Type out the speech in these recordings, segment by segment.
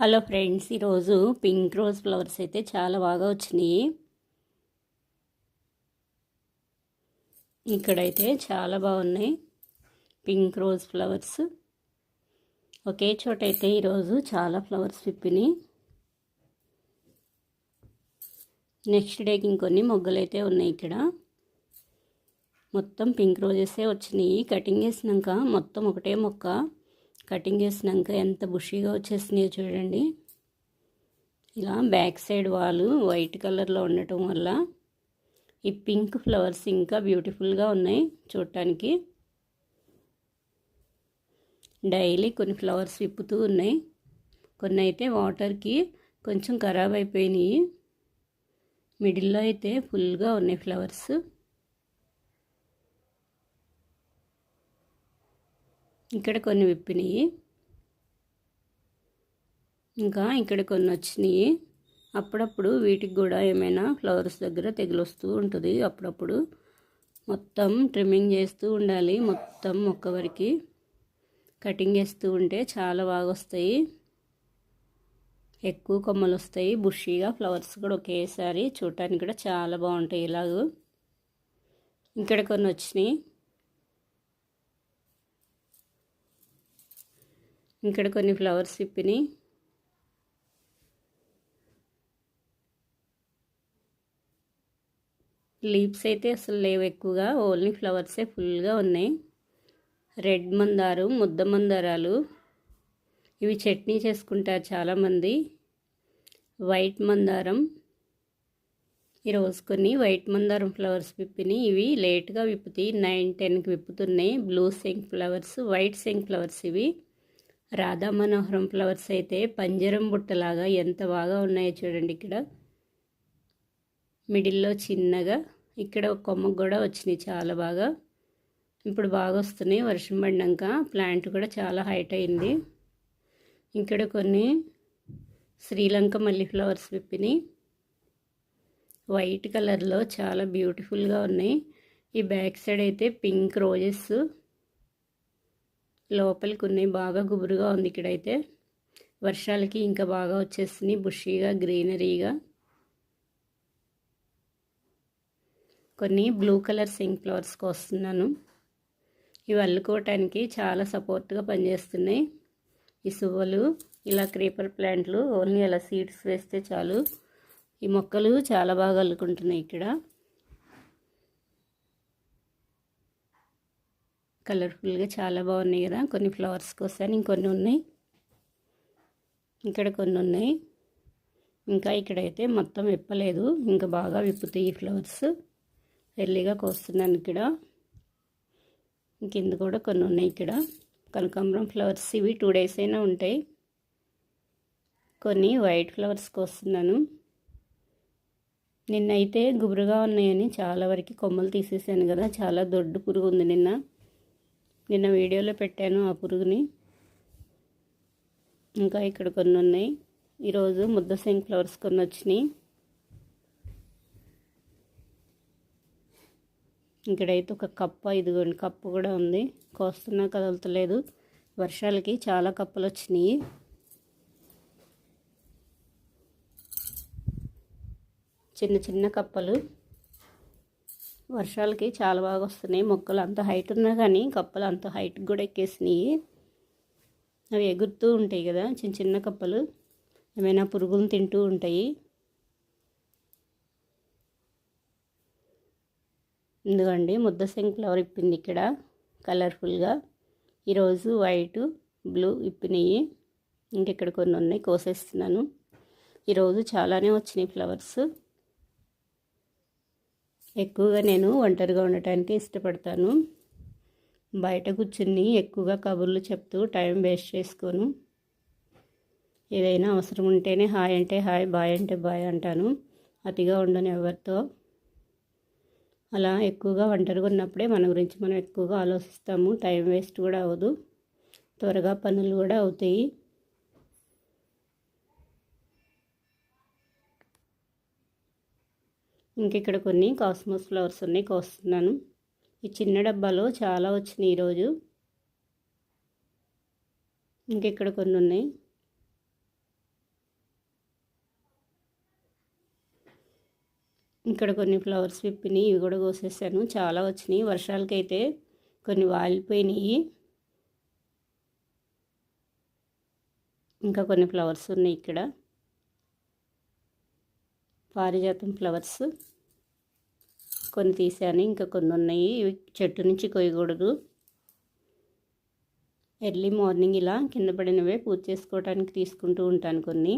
Hello friends, ఈరోజు pink rose flowers అయితే చాలా బాగా వచ్చినాయి. ఇక్కడైతే చాలా బాగున్నాయి పింక్ రోజ్ ఫ్లవర్స్. ఒకే చోట అయితే ఈరోజు చాలా ఫ్లవర్స్ విప్పినాయి. నెక్స్ట్ డేకి ఇంకొన్ని మొగ్గలు అయితే ఉన్నాయి. ఇక్కడ మొత్తం పింక్ రోజెసే వచ్చినాయి. కటింగ్ చేసినాక మొత్తం ఒకటే మొక్క కటింగ్ చేసినాక ఎంత బుషీగా వచ్చేసినాయో చూడండి. ఇలా బ్యాక్ సైడ్ వాలు వైట్ కలర్లో ఉండటం వల్ల ఈ పింక్ ఫ్లవర్స్ ఇంకా బ్యూటిఫుల్గా ఉన్నాయి చూడటానికి. డైలీ కొన్ని ఫ్లవర్స్ విప్పుతూ ఉన్నాయి. కొన్ని అయితే వాటర్కి కొంచెం ఖరాబ్ అయిపోయినాయి. మిడిల్లో అయితే ఫుల్గా ఉన్నాయి ఫ్లవర్స్. ఇక్కడ కొన్ని విప్పినాయి, ఇంకా ఇక్కడ కొన్ని వచ్చినాయి. అప్పుడప్పుడు వీటికి కూడా ఏమైనా ఫ్లవర్స్ దగ్గర తెగులొస్తూ ఉంటుంది. అప్పుడప్పుడు మొత్తం ట్రిమ్మింగ్ చేస్తూ ఉండాలి. మొత్తం మొక్క వరకు కటింగ్ చేస్తూ ఉంటే చాలా బాగా వస్తాయి. ఎక్కువ కొమ్మలు వస్తాయి. బుషీగా ఫ్లవర్స్ కూడా ఒకేసారి చూడటానికి కూడా చాలా బాగుంటాయి. ఇలాగూ ఇక్కడ కొన్ని వచ్చినాయి. ఇక్కడ కొన్ని ఫ్లవర్స్ విప్పినాయి. లీవ్స్ అయితే అసలు లేవు ఎక్కువగా, ఓన్లీ ఫ్లవర్సే ఫుల్గా ఉన్నాయి. రెడ్ మందారం, ముద్ద మందారాలు, ఇవి చట్నీ చేసుకుంటారు చాలామంది. వైట్ మందారం, ఈరోజు కొన్ని వైట్ మందారం ఫ్లవర్స్ విప్పినాయి. ఇవి లేట్గా విప్పుతాయి, 9-10కి విప్పుతున్నాయి. బ్లూ శంక్ ఫ్లవర్స్, వైట్ శంక్ ఫ్లవర్స్. ఇవి రాధా మనోహరం ఫ్లవర్స్ అయితే పంజరం బుట్టలాగా ఎంత బాగా ఉన్నాయో చూడండి. ఇక్కడ మిడిల్లో చిన్నగా, ఇక్కడ ఒక కొమ్మకు కూడా వచ్చినాయి చాలా బాగా. ఇప్పుడు బాగా వస్తున్నాయి. వర్షం పడినాక ప్లాంట్ కూడా చాలా హైట్ అయింది. ఇక్కడ కొన్ని శ్రీలంక మల్లె ఫ్లవర్స్ విప్పినాయి. వైట్ కలర్లో చాలా బ్యూటిఫుల్గా ఉన్నాయి. ఈ బ్యాక్ సైడ్ అయితే పింక్ రోజెస్ లోపలికి ఉన్నాయి. బాగా గుబురుగా ఉంది. ఇక్కడైతే వర్షాలకి ఇంకా బాగా వచ్చేస్తున్నాయి, బుషీగా గ్రీనరీగా. కొన్ని బ్లూ కలర్ సింక్ ఫ్లవర్స్కి వస్తున్నాను. ఇవి అల్లుకోవటానికి చాలా సపోర్ట్గా పనిచేస్తున్నాయి. ఈ సువ్వలు ఇలా క్రీపర్ ప్లాంట్లు ఓన్లీ అలా సీడ్స్ వేస్తే చాలు, ఈ మొక్కలు చాలా బాగా అల్లుకుంటున్నాయి. ఇక్కడ కలర్ఫుల్గా చాలా బాగున్నాయి కదా. కొన్ని ఫ్లవర్స్ కోసం ఇంకొన్ని ఉన్నాయి. ఇక్కడ కొన్ని ఉన్నాయి. ఇంకా ఇక్కడైతే మొత్తం విప్పలేదు, ఇంకా బాగా విప్పుతాయి ఈ ఫ్లవర్స్. ఎర్లీగా కోస్తున్నాను. ఇక్కడ కింద కూడా కొన్ని ఉన్నాయి. ఇక్కడ కనకాంబరం ఫ్లవర్స్, ఇవి 2 days అయినా ఉంటాయి. కొన్ని వైట్ ఫ్లవర్స్ కోస్తున్నాను. నిన్నైతే గుబురుగా ఉన్నాయని చాలా వరకు కొమ్మలు తీసేసాను కదా. చాలా దొడ్డు పురుగు ఉంది. నిన్న వీడియోలో పెట్టాను ఆ పురుగుని. ఇంకా ఇక్కడ కొన్ని ఉన్నాయి. ఈరోజు ముద్ద శంక్ ఫ్లవర్స్ కొన్ని వచ్చినాయి. ఇక్కడైతే ఒక కప్ప, ఇదిగోండి కప్పు కూడా ఉంది. కోస్తున్నా కదలతలేదు. వర్షాలకి చాలా కప్పలు వచ్చినాయి. చిన్న చిన్న కప్పలు వర్షాలకి చాలా బాగా వస్తున్నాయి. మొక్కలు అంత హైట్ ఉన్నా కానీ కప్పలు అంత హైట్కి కూడా ఎక్కేసినాయి. అవి ఎగురుతూ ఉంటాయి కదా చిన్న చిన్న కప్పలు, ఏమైనా పురుగులను తింటూ ఉంటాయి. ఎందుకండి ముద్ద శంక్ ఫ్లవర్ ఇప్పింది ఇక్కడ కలర్ఫుల్గా. ఈరోజు వైట్ బ్లూ ఇప్పినాయి. ఇంకెక్కడ కొన్ని ఉన్నాయి, కోసేస్తున్నాను. ఈరోజు చాలానే వచ్చినాయి ఫ్లవర్స్. ఎక్కువగా నేను ఒంటరిగా ఉండటానికి ఇష్టపడతాను. బయట కూర్చుని ఎక్కువగా కబుర్లు చెప్తూ టైం వేస్ట్ చేసుకోను. ఏదైనా అవసరం ఉంటేనే హాయ్ అంటే హాయ్, బాయ్ అంటే బాయ్ అంటాను. అతిగా ఉండను ఎవరితో. అలా ఎక్కువగా ఒంటరిగా ఉన్నప్పుడే మన గురించి మనం ఎక్కువగా ఆలోచిస్తాము. టైం వేస్ట్ కూడా అవ్వదు, త్వరగా పనులు కూడా అవుతాయి. ఇంకెక్కడ కొన్ని కాస్మోస్ ఫ్లవర్స్ ఉన్నాయి, కోస్తున్నాను. ఈ చిన్న డబ్బాలో చాలా వచ్చినాయి ఈరోజు. ఇంకెక్కడ కొన్ని ఉన్నాయి. ఇక్కడ కొన్ని ఫ్లవర్స్ విప్పినాయి, ఇవి కూడా కోసేసాను. చాలా వచ్చినాయి, వర్షాలకైతే కొన్ని వాలిపోయినాయి. ఇంకా కొన్ని ఫ్లవర్స్ ఉన్నాయి ఇక్కడ, పారిజాతం ఫ్లవర్స్ కొన్ని తీసాను, ఇంకా కొన్ని ఉన్నాయి. ఇవి చెట్టు నుంచి కొయ్యకూడదు. ఎర్లీ మార్నింగ్ ఇలా కింద పడినవే పూజ చేసుకోవడానికి తీసుకుంటూ ఉంటాను కొన్ని.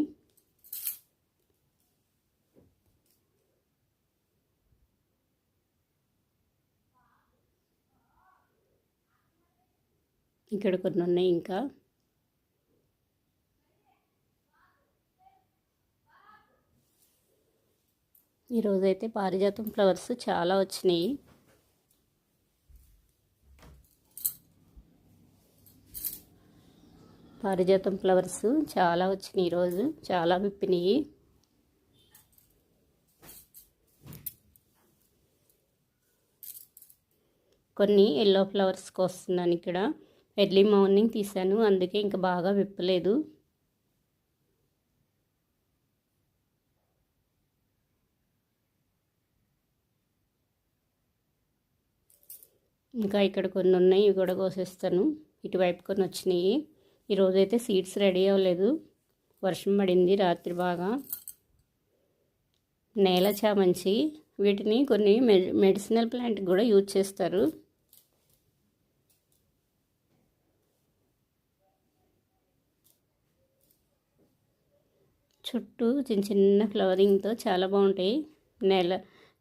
ఇక్కడ కొన్ని ఉన్నాయి ఇంకా. ఈరోజైతే పారిజాతం ఫ్లవర్స్ చాలా వచ్చినాయి. పారిజాతం ఫ్లవర్స్ చాలా వచ్చినాయి ఈరోజు, చాలా విప్పినాయి. కొన్ని ఎల్లో ఫ్లవర్స్కి వస్తున్నాను ఇక్కడ. ఎర్లీ మార్నింగ్ తీసాను, అందుకే ఇంకా బాగా విప్పలేదు. ఇంకా ఇక్కడ కొన్ని ఉన్నాయి, ఇవి కూడా కోసేస్తాను. ఇటువైపు కొన్ని వచ్చినాయి. ఈరోజైతే సీడ్స్ రెడీ అవ్వలేదు, వర్షం పడింది రాత్రి బాగా. నేల చామంచి, వీటిని కొన్ని మెడిసినల్ ప్లాంట్కి కూడా యూజ్ చేస్తారు. చుట్టూ చిన్న చిన్న ఫ్లవరింగ్తో చాలా బాగుంటాయి.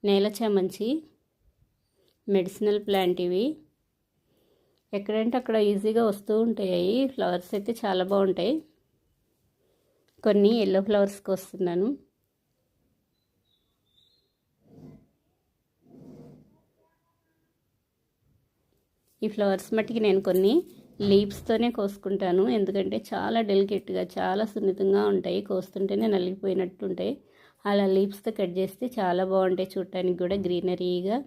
నేల చామంచి మెడిసినల్ ప్లాంట్ ఇవి. ఎక్కడంటే అక్కడ ఈజీగా వస్తూ ఉంటాయి. ఫ్లవర్స్ అయితే చాలా బాగుంటాయి. కొన్ని ఎల్లో ఫ్లవర్స్కి వస్తున్నాను. ఈ ఫ్లవర్స్ మట్టికి నేను కొన్ని లీవ్స్తోనే కోసుకుంటాను, ఎందుకంటే చాలా డెలికేట్గా చాలా సున్నితంగా ఉంటాయి, కోస్తుంటేనే నలిగిపోయినట్టు ఉంటాయి. అలా లీవ్స్తో కట్ చేస్తే చాలా బాగుంటాయి చూడటానికి కూడా, గ్రీనరీగా.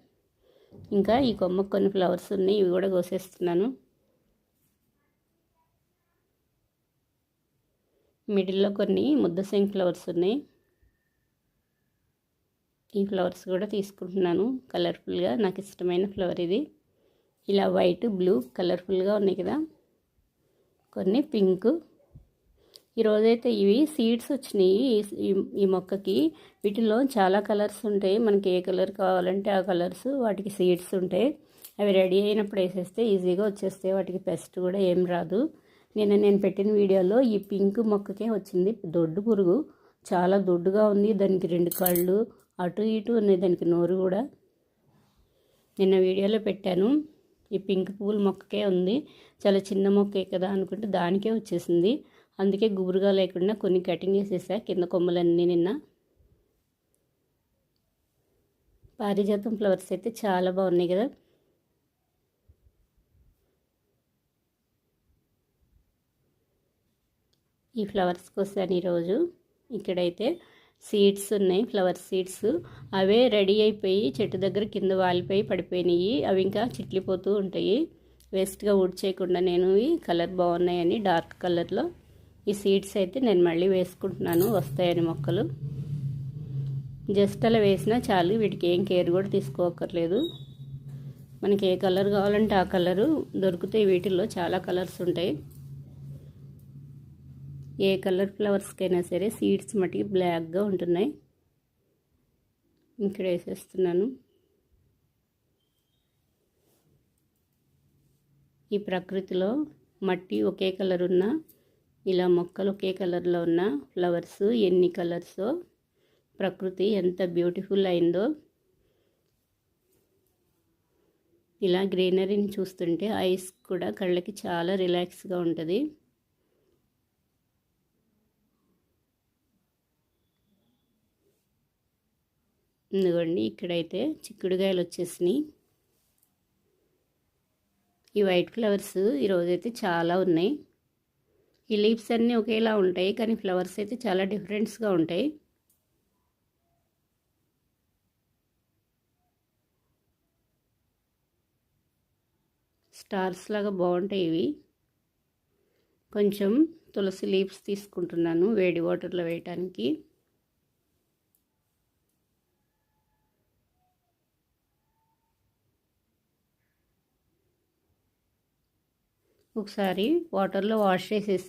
ఇంకా ఈ కొమ్మకు కొన్ని ఫ్లవర్స్ ఉన్నాయి, ఇవి కూడా కోసేస్తున్నాను. మిడిల్లో కొన్ని ముద్దశంఖ ఫ్లవర్స్ ఉన్నాయి, ఈ ఫ్లవర్స్ కూడా తీసుకుంటున్నాను. కలర్ఫుల్గా నాకు ఇష్టమైన ఫ్లవర్ ఇది. ఇలా వైట్ బ్లూ కలర్ఫుల్గా ఉన్నాయి కదా. కొన్ని పింక్. ఈరోజైతే ఇవి సీడ్స్ వచ్చినాయి ఈ మొక్కకి. వీటిలో చాలా కలర్స్ ఉంటాయి, మనకి ఏ కలర్ కావాలంటే ఆ కలర్స్, వాటికి సీడ్స్ ఉంటాయి. అవి రెడీ అయినప్పుడు వేసేస్తే ఈజీగా వచ్చేస్తాయి, వాటికి పెస్ట్ కూడా ఏం రాదు. నేను పెట్టిన వీడియోలో ఈ పింక్ మొక్కకే వచ్చింది దొడ్డు పురుగు, చాలా దొడ్డుగా ఉంది. దానికి 2 కళ్ళు అటు ఇటు ఉన్నాయి, దానికి నోరు కూడా. నిన్న వీడియోలో పెట్టాను. ఈ పింక్ పూల మొక్కకే ఉంది, చాలా చిన్న మొక్కే కదా అనుకుంటే దానికే వచ్చేసింది. అందుకే గుబురుగా లేకుండా కొన్ని కటింగ్ చేసేసా కింద కొమ్మలన్నీ నిన్న. పారిజాతం ఫ్లవర్స్ అయితే చాలా బాగున్నాయి కదా. ఈ ఫ్లవర్స్ కోసాను ఈరోజు. ఇక్కడైతే సీడ్స్ ఉన్నాయి, ఫ్లవర్ సీడ్స్. అవే రెడీ అయిపోయి చెట్టు దగ్గర కింద వాలిపోయి పడిపోయినాయి. అవి ఇంకా చిట్లిపోతూ ఉంటాయి. వేస్ట్గా ఊడ్చేయకుండా నేను ఈ కలర్ బాగున్నాయని డార్క్ కలర్లో ఈ సీడ్స్ అయితే నేను మళ్ళీ వేసుకుంటున్నాను, వస్తాయని మొక్కలు. జస్ట్ అలా వేసినా చాలు, వీటికి ఏం కేర్ కూడా తీసుకోక్కర్లేదు. మనకి ఏ కలర్ కావాలంటే ఆ కలరు దొరుకుతాయి. వీటిల్లో చాలా కలర్స్ ఉంటాయి. ఏ కలర్ ఫ్లవర్స్కైనా సరే సీడ్స్ మటుకి బ్లాక్గా ఉంటున్నాయి. ఇక్కడ వేసేస్తున్నాను. ఈ ప్రకృతిలో మట్టి ఒకే కలర్ ఉన్న, ఇలా మొక్కలు ఒకే కలర్లో ఉన్న ఫ్లవర్స్ ఎన్ని కలర్సో, ప్రకృతి ఎంత బ్యూటిఫుల్ అయిందో. ఇలా గ్రీనరీని చూస్తుంటే ఐస్ కూడా కళ్ళకి చాలా రిలాక్స్గా ఉంటుంది. ఇదిగోండి, ఇక్కడైతే చిక్కుడుకాయలు వచ్చేసినాయి. ఈ వైట్ ఫ్లవర్స్ ఈరోజైతే చాలా ఉన్నాయి. ఈ లీవ్స్ అన్నీ ఒకేలా ఉంటాయి, కానీ ఫ్లవర్స్ అయితే చాలా డిఫరెంట్స్గా ఉంటాయి. స్టార్స్ లాగా బాగుంటాయి ఇవి. కొంచెం తులసి లీవ్స్ తీసుకుంటున్నాను వేడి వాటర్లో వేయటానికి. ఒకసారి వాటర్లో వాష్ చేసేసి